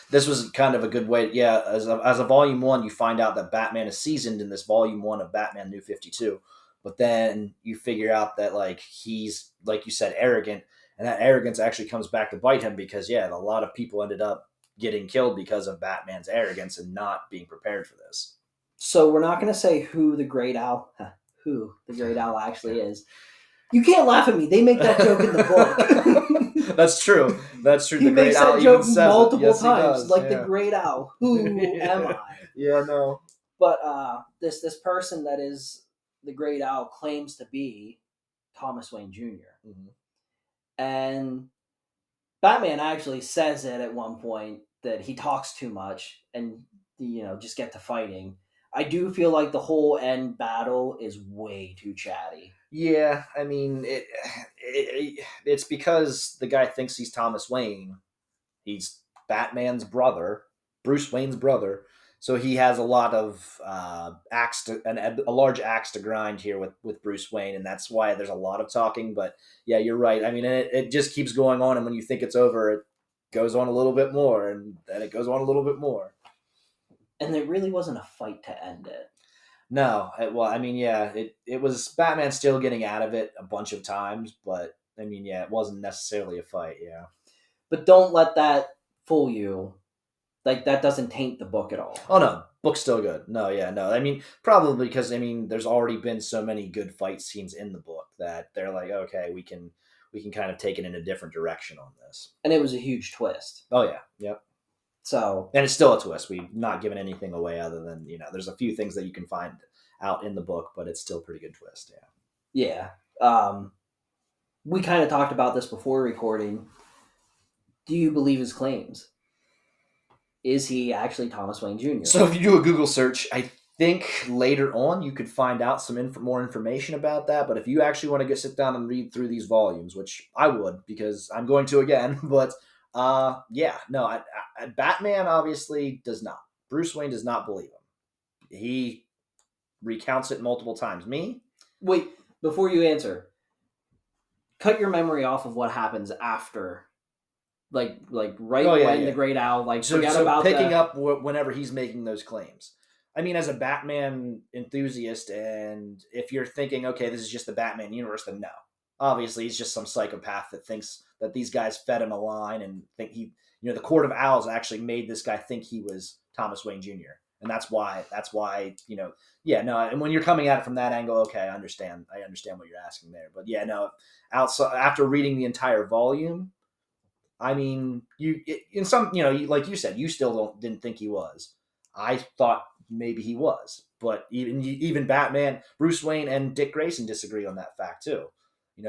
this was kind of a good way. Yeah, as a Volume 1, you find out that Batman is seasoned in this Volume 1 of Batman New 52. But then you figure out that he's, like you said, arrogant, and that arrogance actually comes back to bite him because a lot of people ended up getting killed because of Batman's arrogance and not being prepared for this. So we're not going to say who the Great Owl actually is. You can't laugh at me. They make that joke in the book. That's true. He makes that joke multiple times, the Great Owl. Who am I? Yeah, no. But this person that is the Great Owl claims to be Thomas Wayne Jr. Mm-hmm. And Batman actually says it at one point that he talks too much and just get to fighting. I do feel like the whole end battle is way too chatty. Yeah, I mean it's because the guy thinks he's Thomas Wayne. He's Batman's brother, Bruce Wayne's brother. So he has a lot of a large axe to grind here with Bruce Wayne, and that's why there's a lot of talking. But yeah, you're right. I mean, it just keeps going on, and when you think it's over, it goes on a little bit more, and then it goes on a little bit more. And there really wasn't a fight to end it. No, it was Batman still getting out of it a bunch of times, but it wasn't necessarily a fight. Yeah, but don't let that fool you. That doesn't taint the book at all. Oh, no. Book's still good. No, yeah, no. Probably because, there's already been so many good fight scenes in the book that they're like, okay, we can kind of take it in a different direction on this. And it was a huge twist. Oh, yeah. Yep. So, and it's still a twist. We've not given anything away other than, there's a few things that you can find out in the book, but it's still a pretty good twist. yeah. We kind of talked about this before recording. Do you believe his claims? Is he actually Thomas Wayne Jr.? So if you do a Google search, I think later on you could find out some more information about that. But if you actually want to sit down and read through these volumes, which I would because I'm going to again, but Batman obviously does not. Bruce Wayne does not believe him. He recounts it multiple times. Me? Wait, before you answer, cut your memory off of what happens after. Like when the Great Owl, forget about picking up whenever he's making those claims. I mean, as a Batman enthusiast, and if you're thinking, okay, this is just the Batman universe, then no. Obviously, he's just some psychopath that thinks that these guys fed him a line and think the Court of Owls actually made this guy think he was Thomas Wayne Jr. And that's why, and when you're coming at it from that angle, okay, I understand what you're asking there. But outside, after reading the entire volume, I mean, like you said, you still didn't think he was. I thought maybe he was, but even Batman, Bruce Wayne, and Dick Grayson disagree on that fact too.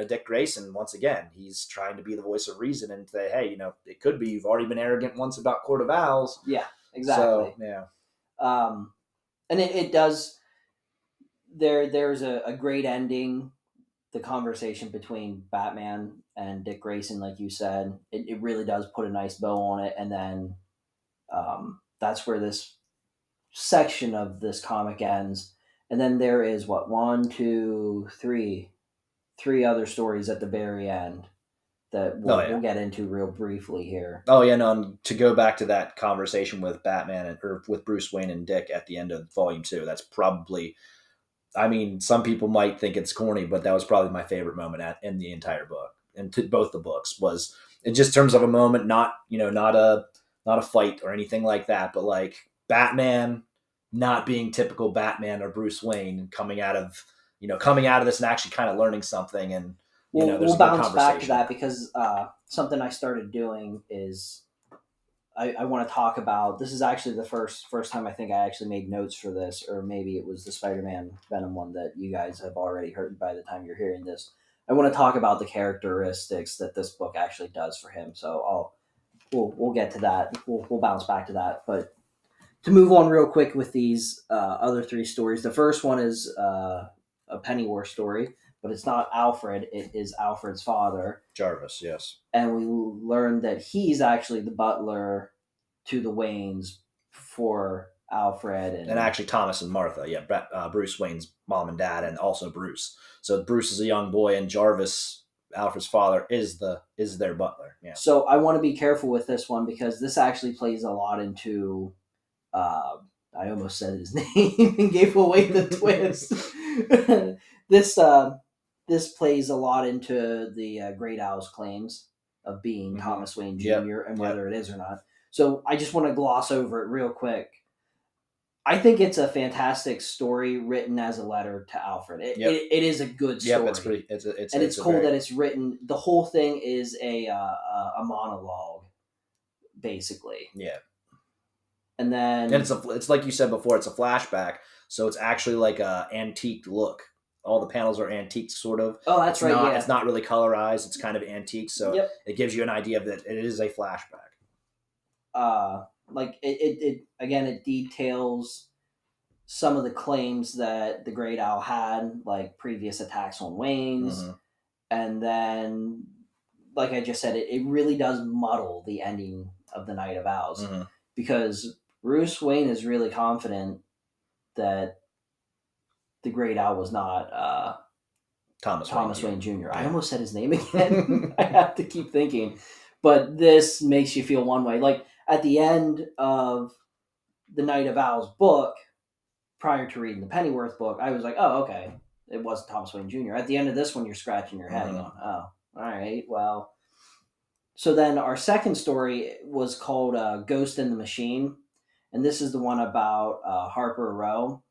Dick Grayson, once again, he's trying to be the voice of reason and say, hey, it could be you've already been arrogant once about Court of Owls. Yeah, exactly. So, yeah. And it does. There's a great ending. The conversation between Batman and Dick Grayson, like you said, it really does put a nice bow on it. And then that's where this section of this comic ends. And then there is three other stories at the very end that we'll get into real briefly here. Oh yeah, no. To go back to that conversation with Batman or with Bruce Wayne and Dick at the end of Volume 2, that's probably. I mean, some people might think it's corny, but that was probably my favorite moment in the entire book, and to both the books was in just terms of a moment, not a fight or anything like that, but like Batman not being typical Batman or Bruce Wayne coming out of this and actually kind of learning something, and we'll bounce back to that because something I started doing is. I want to talk about, this is actually the first time I think I actually made notes for this, or maybe it was the Spider-Man Venom one that you guys have already heard by the time you're hearing this. I want to talk about the characteristics that this book actually does for him. So we'll get to that. We'll bounce back to that. But to move on real quick with these other three stories, the first one is a Pennyworth story. But it's not Alfred, it is Alfred's father. Jarvis, yes. And we learned that he's actually the butler to the Waynes for Alfred. And actually Thomas and Martha, Bruce Wayne's mom and dad, and also Bruce. So Bruce is a young boy, and Jarvis, Alfred's father, is their butler. Yeah. So I want to be careful with this one because this actually plays a lot into... I almost said his name and gave away the twist. This plays a lot into the Great Owl's claims of being Thomas Wayne Jr. and whether it is or not. So I just want to gloss over it real quick. I think it's a fantastic story written as a letter to Alfred. It is a good story. Yep, it's pretty. It's cool that it's written. The whole thing is a monologue, basically. Yeah. And then it's like you said before. It's a flashback, so it's actually like a antique look. All the panels are antique, sort of. Oh, that's right. Yeah. It's not really colorized. It's kind of antique, so it gives you an idea that it is a flashback. Like it details some of the claims that the Great Owl had, like previous attacks on Waynes, and then, like I just said, it really does muddle the ending of the Night of Owls because Bruce Wayne is really confident that the Great Owl was not Thomas Wayne Jr. I almost said his name again. I have to keep thinking. But this makes you feel one way. Like, at the end of the Night of Owls book, prior to reading the Pennyworth book, I was like, oh, okay, it wasn't Thomas Wayne Jr. At the end of this one, you're scratching your head going, oh, all right, well. So then our second story was called Ghost in the Machine. And this is the one about Harper Row.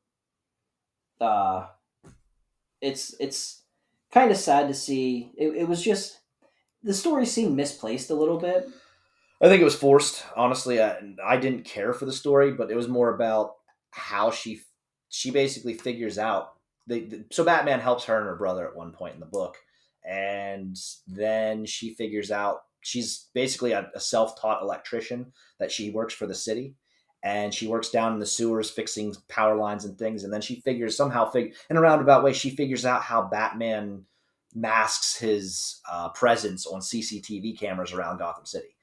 It's kind of sad to see. It was just, the story seemed misplaced a little bit. I think it was forced. Honestly, I didn't care for the story, but it was more about how she basically figures out. So Batman helps her and her brother at one point in the book, and then she figures out she's basically a self-taught electrician that she works for the city, and she works down in the sewers fixing power lines and things, and then she figures in a roundabout way she figures out how Batman masks his presence on CCTV cameras around Gotham City.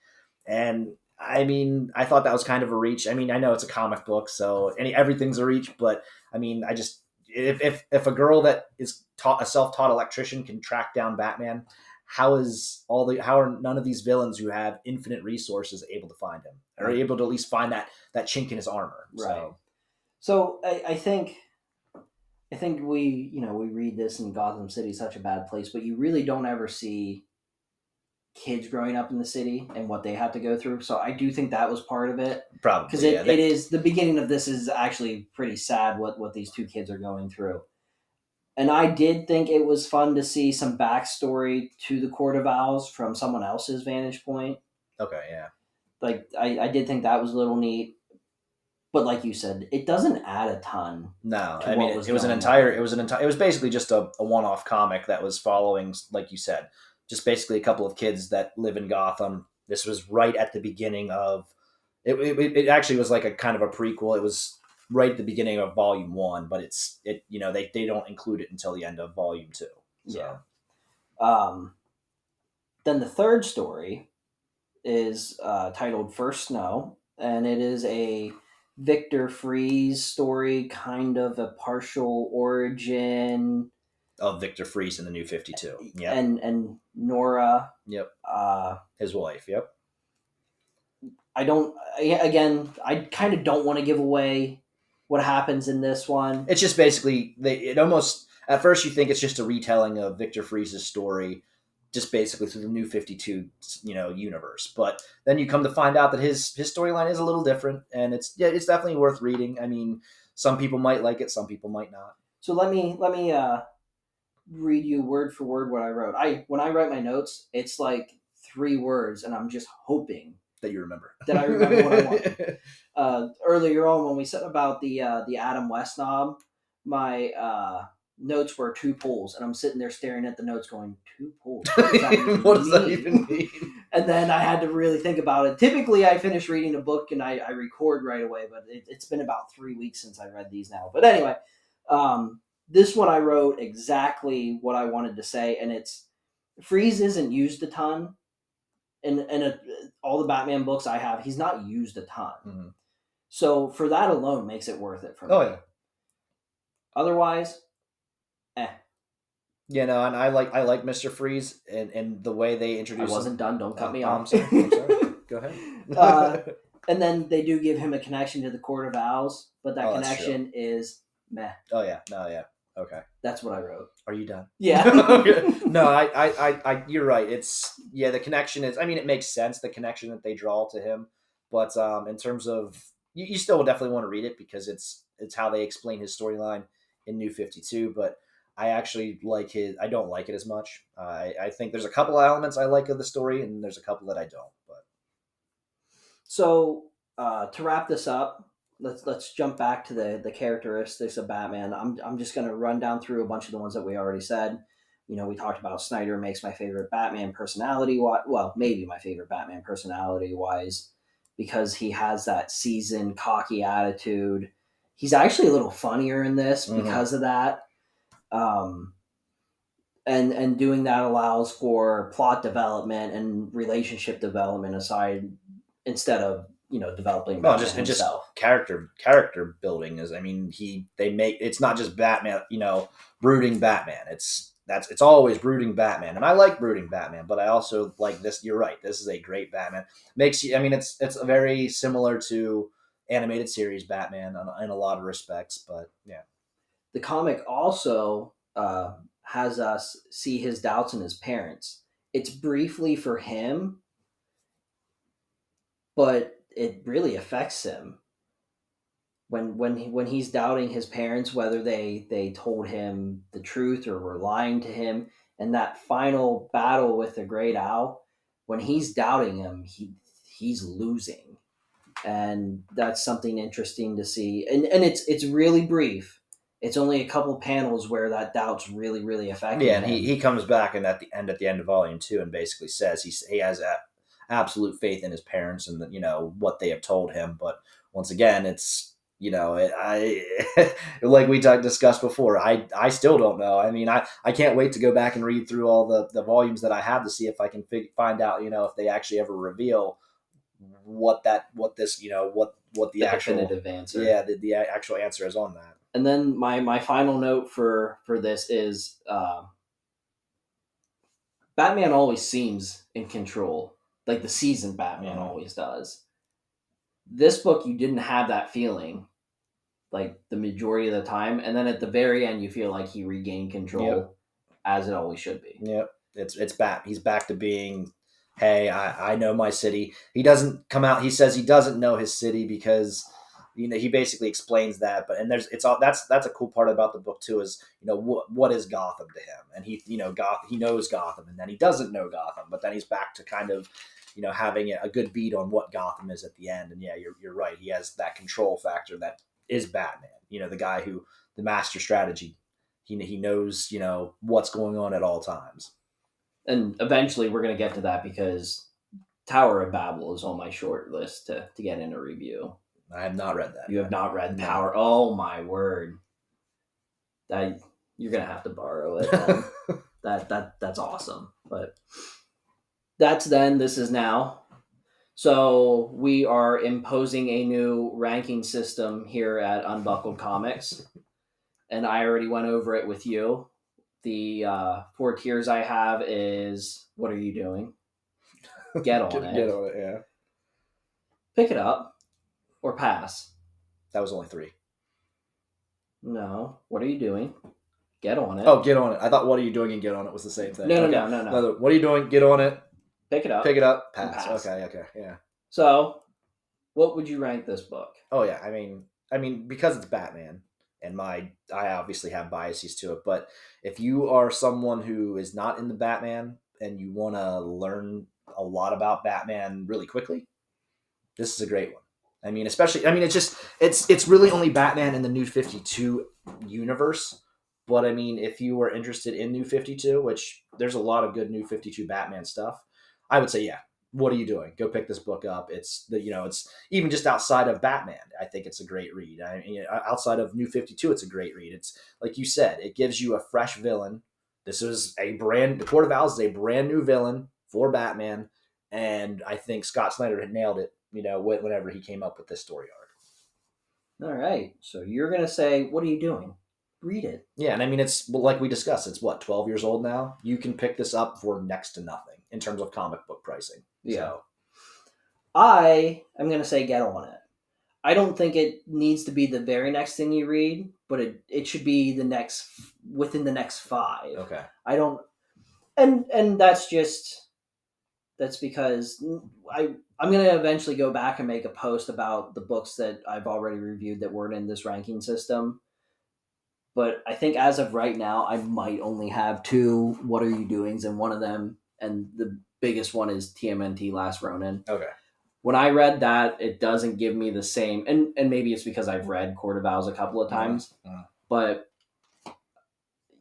And I mean, I thought that was kind of a reach. I mean, I know it's a comic book, so everything's a reach, but I mean, I just if a girl that is a self-taught electrician can track down Batman, how are none of these villains who have infinite resources able to find him, or able to at least find that chink in his armor? Right. So I think we we read this in Gotham City, such a bad place, but you really don't ever see kids growing up in the city and what they have to go through. So I do think that was part of it. Probably because it is the beginning of this is actually pretty sad what these two kids are going through. And I did think it was fun to see some backstory to the Court of Owls from someone else's vantage point. Okay, yeah. Like I did think that was a little neat. But like you said, it doesn't add a ton. No, I mean it was basically just a one-off comic that was following, like you said, just basically a couple of kids that live in Gotham. This was right at the beginning of it. It actually was like a kind of a prequel. It was right at the beginning of Volume 1, but they don't include it until the end of Volume 2. So. Yeah. Then the third story is titled First Snow, and it is a Victor Fries story, kind of a partial origin of Victor Fries in the New 52. Yeah. And Nora. Yep. His wife. Yep. I kind of don't want to give away what happens in this one. It's just basically at first you think it's just a retelling of Victor Fries' story, just basically through the New 52, universe. But then you come to find out that his storyline is a little different, and it's definitely worth reading. I mean, some people might like it, some people might not. So let me read you word for word what I wrote. When I write my notes, it's like 3 words, and I'm just hoping that you remember. That I remember what I want. Earlier on, when we said about the Adam West knob, my notes were 2 pulls, and I'm sitting there staring at the notes going, 2 pulls? What does that even mean? And then I had to really think about it. Typically, I finish reading a book and I record right away, but it's been about 3 weeks since I read these now. But anyway, this one I wrote exactly what I wanted to say, and it's Freeze isn't used a ton. In all the Batman books I have, he's not used a ton. Mm-hmm. So for that alone makes it worth it for me. Oh, yeah. Otherwise, Yeah, no, and I like Mr. Freeze and the way they introduce I wasn't done. Don't cut me off. I'm sorry. Go ahead. And then they do give him a connection to the Court of Owls, but that connection is meh. Oh, yeah. No, yeah. Okay. That's what I wrote. Are you done? Yeah. No, I you're right. The connection is, I mean, it makes sense, the connection that they draw to him, but in terms of, you still definitely want to read it because it's how they explain his storyline in New 52, but I actually I don't like it as much. I think there's a couple of elements I like of the story, and there's a couple that I don't, but. So, to wrap this up, let's jump back to the characteristics of Batman. I'm just going to run down through a bunch of the ones that we already said. We talked about Snyder makes my favorite Batman personality. Well, maybe my favorite Batman personality wise, because he has that seasoned, cocky attitude. He's actually a little funnier in this because of that. And doing that allows for plot development and relationship development instead of developing just character building is. I mean, it's not just Batman, brooding Batman. It's always brooding Batman, and I like brooding Batman, but I also like this. You're right. This is a great Batman. It's very similar to animated series Batman in a lot of respects, but yeah. The comic also has us see his doubts in his parents. It's briefly for him, but it really affects him when he's doubting his parents, whether they told him the truth or were lying to him. And that final battle with the Great Owl, when he's doubting him, he he's losing. And that's something interesting to see. And it's really brief. It's only a couple panels where that doubt's really, really affecting Yeah, and him. he comes back and at the end of volume 2 and basically says he has absolute faith in his parents and what they have told him. But once again, it's I like we discussed before. I still don't know. I mean, I can't wait to go back and read through all the volumes that I have to see if I can find out if they actually ever reveal what the actual definitive answer. Yeah, the actual answer is on that. And then my final note for this is Batman always seems in control, like the seasoned Batman always does. This book, you didn't have that feeling, like the majority of the time, and then at the very end, you feel like he regained control, as it always should be. Yep, it's back. He's back to being, hey, I know my city. He doesn't come out. He says he doesn't know his city because he basically explains that. But that's a cool part about the book too is what is Gotham to him, and he knows Gotham, and then he doesn't know Gotham, but then he's back to kind of having a good beat on what Gotham is at the end. And yeah, you're right. He has that control factor that is Batman. The guy who the master strategy. He knows what's going on at all times. And eventually we're going to get to that because Tower of Babel is on my short list to get in a review. I have not read that. You have not read Tower? Oh my word! You're going to have to borrow it. That's awesome. But that's then. This is now. So we are imposing a new ranking system here at Unbuckled Comics, and I already went over it with you. The 4 tiers I have is What Are You Doing? Get on it. Get on it, yeah. Pick It Up or pass. That was only 3. No. What Are You Doing? Get on it. Oh, Get on it. I thought What Are You Doing and Get on it was the same thing. No. What Are You Doing? Get on it. Pick It Up. Pick It Up. Pass. Pass. Okay, yeah. So, what would you rank this book? Oh yeah, I mean because it's Batman. And I obviously have biases to it, but if you are someone who is not in the Batman and you want to learn a lot about Batman really quickly, this is a great one. It's really only Batman in the New 52 universe, but if you were interested in New 52, which there's a lot of good New 52 Batman stuff, I would say, yeah. What Are You Doing? Go pick this book up. It's it's even just outside of Batman. I think it's a great read. Outside of New 52, it's a great read. It's like you said, it gives you a fresh villain. The Court of Owls is a brand new villain for Batman, and I think Scott Snyder had nailed it. Whenever he came up with this story arc. All right, so you're gonna say, "What are you doing?" Read it. Yeah, and it's like we discussed. It's 12 years old now. You can pick this up for next to nothing in terms of comic book pricing. Yeah. So. I am going to say get on it. I don't think it needs to be the very next thing you read, but it should be within the next 5. Okay. I don't, and that's because I'm going to eventually go back and make a post about the books that I've already reviewed that weren't in this ranking system. But I think as of right now, I might only have 2 What Are You Doings, and one of them, and the biggest one is TMNT Last Ronin. Okay. When I read that, it doesn't give me the same, and maybe it's because I've read Court of Owls a couple of times, but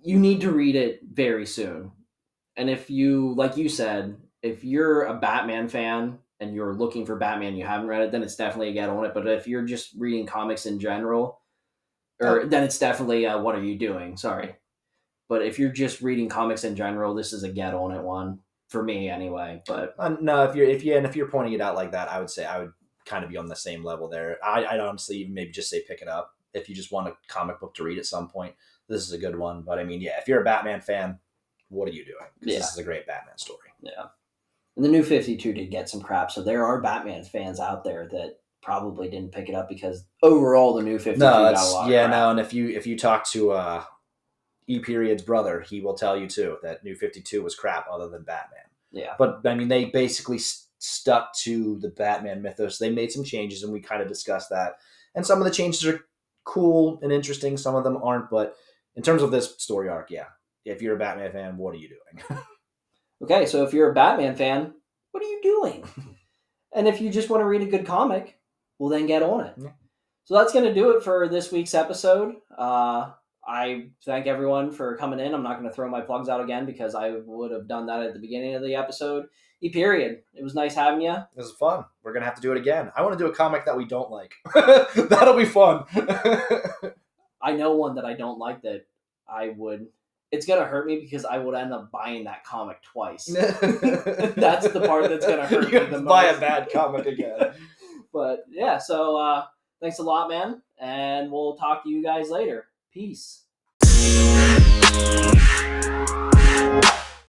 you need to read it very soon. And if you, like you said, if you're a Batman fan and you're looking for Batman, you haven't read it, then it's definitely a get on it. But if you're just reading comics in general, then it's definitely What Are You Doing? Sorry. But if you're just reading comics in general, this is a get on it one. For me, anyway. But no, if you're pointing it out like that, I would say I would kind of be on the same level there. I'd honestly even maybe just say pick it up if you just want a comic book to read at some point. This is a good one. But if you're a Batman fan, What Are You Doing? Because this is a great Batman story. Yeah, and the New 52 did get some crap, so there are Batman fans out there that probably didn't pick it up because overall the New 52 got a lot of crap. And if you talk to E Period's brother, he will tell you too that New 52 was crap other than Batman. Yeah. But they basically stuck to the Batman mythos. They made some changes, and we kind of discussed that. And some of the changes are cool and interesting. Some of them aren't. But in terms of this story arc, yeah. If you're a Batman fan, what are you doing? Okay, so if you're a Batman fan, what are you doing? And if you just want to read a good comic, well, then get on it. Yeah. So that's going to do it for this week's episode. I thank everyone for coming in. I'm not going to throw my plugs out again because I would have done that at the beginning of the episode. Period. It was nice having you. This is fun. We're going to have to do it again. I want to do a comic that we don't like. That'll be fun. I know one that I don't like that I would... It's going to hurt me because I would end up buying that comic twice. That's the part that's going to hurt me the most. Buy a bad comic again. But yeah, so thanks a lot, man. And we'll talk to you guys later. Peace.